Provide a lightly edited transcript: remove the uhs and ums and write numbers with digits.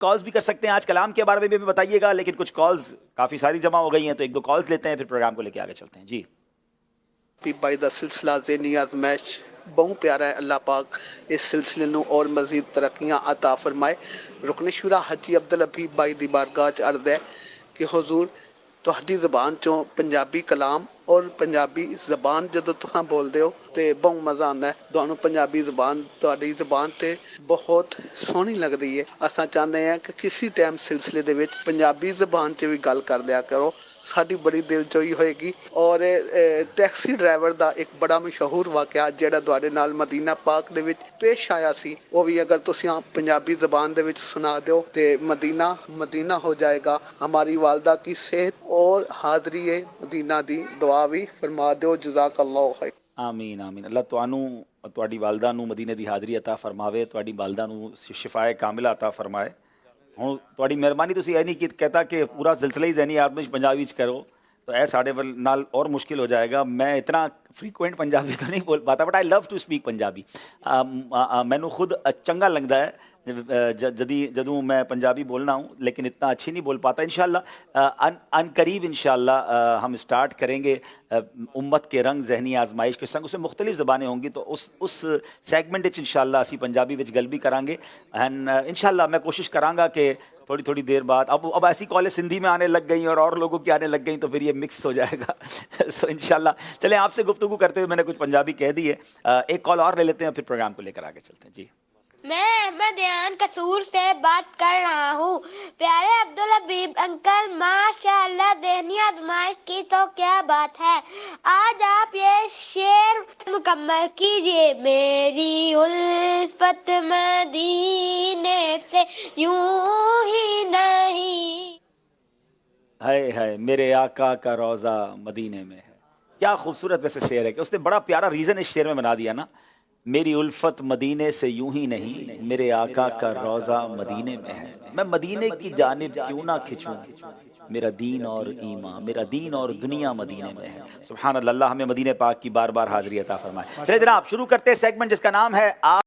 Calls भी कर सकते हैं, आज कलाम के बारे में भी बताइएगा, लेकिन कुछ कॉल्स काफ़ी सारी जमा हो गई हैं तो एक दो कॉल्स लेते हैं, फिर प्रोग्राम को लेके आगे चलते हैं। जी भाई का सिलसिला ज़हनी आजमाइश बहुत प्यारा है। अल्लाह पाक इस सिलसिले ਨੂੰ और मजीद तरक्कियाँ अता फरमाए। रुकन शुरा हाजी अब्दुल हबीब भाई दी बारगाह च अर्ज़ है कि हुजूर ਤੁਹਾਡੀ ਜ਼ਬਾਨ ਚੋਂ ਪੰਜਾਬੀ ਕਲਾਮ और पंजाबी जबान ਜਦੋਂ ਤੁਸੀਂ ਬੋਲਦੇ ਹੋ ਤੇ ਬਹੁਤ ਮਜ਼ਾ ਆਉਂਦਾ ਹੈ। ਤੁਹਾਨੂੰ ਪੰਜਾਬੀ ਜ਼ਬਾਨ ਤੁਹਾਡੀ ਜ਼ਬਾਨ ਤੇ ਬਹੁਤ ਸੋਹਣੀ ਲੱਗਦੀ ਹੈ। ਅਸਾਂ ਚਾਹੁੰਦੇ ਹਾਂ ਕਿ ਕਿਸੇ ਟਾਈਮ ਸਿਲਸਿਲੇ ਦੇ ਵਿੱਚ ਪੰਜਾਬੀ ਜ਼ਬਾਨ 'ਚ ਵੀ ਗੱਲ ਕਰ ਲਿਆ ਕਰੋ, ਸਾਡੀ ਬੜੀ ਦਿਲਜੋਈ ਹੋਏਗੀ। ਔਰ ਟੈਕਸੀ ਡਰਾਈਵਰ ਦਾ ਇੱਕ ਬੜਾ ਮਸ਼ਹੂਰ ਵਾਕਿਆ ਜਿਹੜਾ ਤੁਹਾਡੇ ਨਾਲ ਮਦੀਨਾ ਪਾਕ ਦੇ ਵਿੱਚ ਪੇਸ਼ ਆਇਆ ਸੀ, ਉਹ ਵੀ ਅਗਰ ਤੁਸੀਂ ਪੰਜਾਬੀ ਜ਼ਬਾਨ ਦੇ ਵਿੱਚ ਸੁਣਾ ਦਿਓ ਤੇ ਮਦੀਨਾ ਮਦੀਨਾ ਹੋ ਜਾਏਗਾ। हमारी वालदा की सेहत और हाज़री मदीना दी दुआ भी फरमा दो। जज़ाकल्लाहु खैर। आमीन आमीन। अल्लाह तुहानू ਤੁਹਾਡੀ ਵਾਲਦਾ ਨੂੰ ਮਦੀਨੇ ਦੀ ਹਾਜ਼ਰੀ ਅਤਾ ਫਰਮਾਵੇ, ਤੁਹਾਡੀ ਵਾਲਦਾ ਨੂੰ ਸ਼ਿਫਾਏ ਕਾਮਿਲਾ ਅਤਾ ਫਰਮਾਏ। ਹੁਣ ਤੁਹਾਡੀ ਮਿਹਰਬਾਨੀ, ਤੁਸੀਂ ਇਹ ਨਹੀਂ ਕਿ ਕਹਤਾ ਕਿ ਪੂਰਾ ਸਿਲਸਿਲਾ ਹੀ ਜ਼ਹਿਨੀ ਆਜ਼ਮਾਇਸ਼ ਪੰਜਾਬੀ ਚ ਕਰੋ, तो ऐ साढ़े नाल और मुश्किल हो जाएगा। मैं इतना फ्रीकुएंट पंजाबी तो नहीं बोल पाता, but I love to speak Punjabi. मैनू खुद चंगा लगता है जदों मैं पंजाबी बोलना हूँ, लेकिन इतना अच्छी नहीं बोल पाता। इंशाल्लाह अन करीब इंशाल्लाह हम स्टार्ट करेंगे उम्मत के रंग जहनी आजमाइश के संग। उसमें मुख्तलिफ ज़बानें होंगी, तो उस सैगमेंट इंशाल्लाह असी पंजाबी में गल भी करांगे। एंड इंशाल्लाह मैं कोशिश करांगा कि थोड़ी थोड़ी देर बाद अब ऐसी कॉलेज सिंधी में आने लग गई और लोगों की आने लग गई, तो फिर ये मिक्स हो जाएगा। सो इंशाल्लाह चलें, आपसे गुफ्तगू करते हुए मैंने कुछ पंजाबी कह दी है। एक कॉल और ले लेते हैं, फिर प्रोग्राम को लेकर आगे चलते हैं। जी मैं अहमद यान कसूर से बात कर रहा हूँ। प्यारे अब्दुल हबीब अंकल, माशाल्लाह ज़हनी आजमाइश की तो क्या बात है। आज आप ये शेर मुकम्मल कीजिए। मेरी उल्फत मदीने से यूं ही नहीं। है मेरे आका का रोज़ा मदीने में है। क्या खूबसूरत वैसे शेर है कि उसने बड़ा प्यारा रीज़न इस शेर में बना दिया ना। मेरी उल्फत मदीने से यूं ही नहीं, मेरे आका का रोज़ा मदीने में है। मैं मदीने की जानिब क्यों ना खिंचूं, मेरा दीन और ईमान, मेरा दीन और दुनिया मदीने में है। सुभान अल्लाह, हमें मदीने पाक की बार बार हाज़री अता फरमाए। चलिए जनाब शुरू करते हैं सेगमेंट जिसका नाम है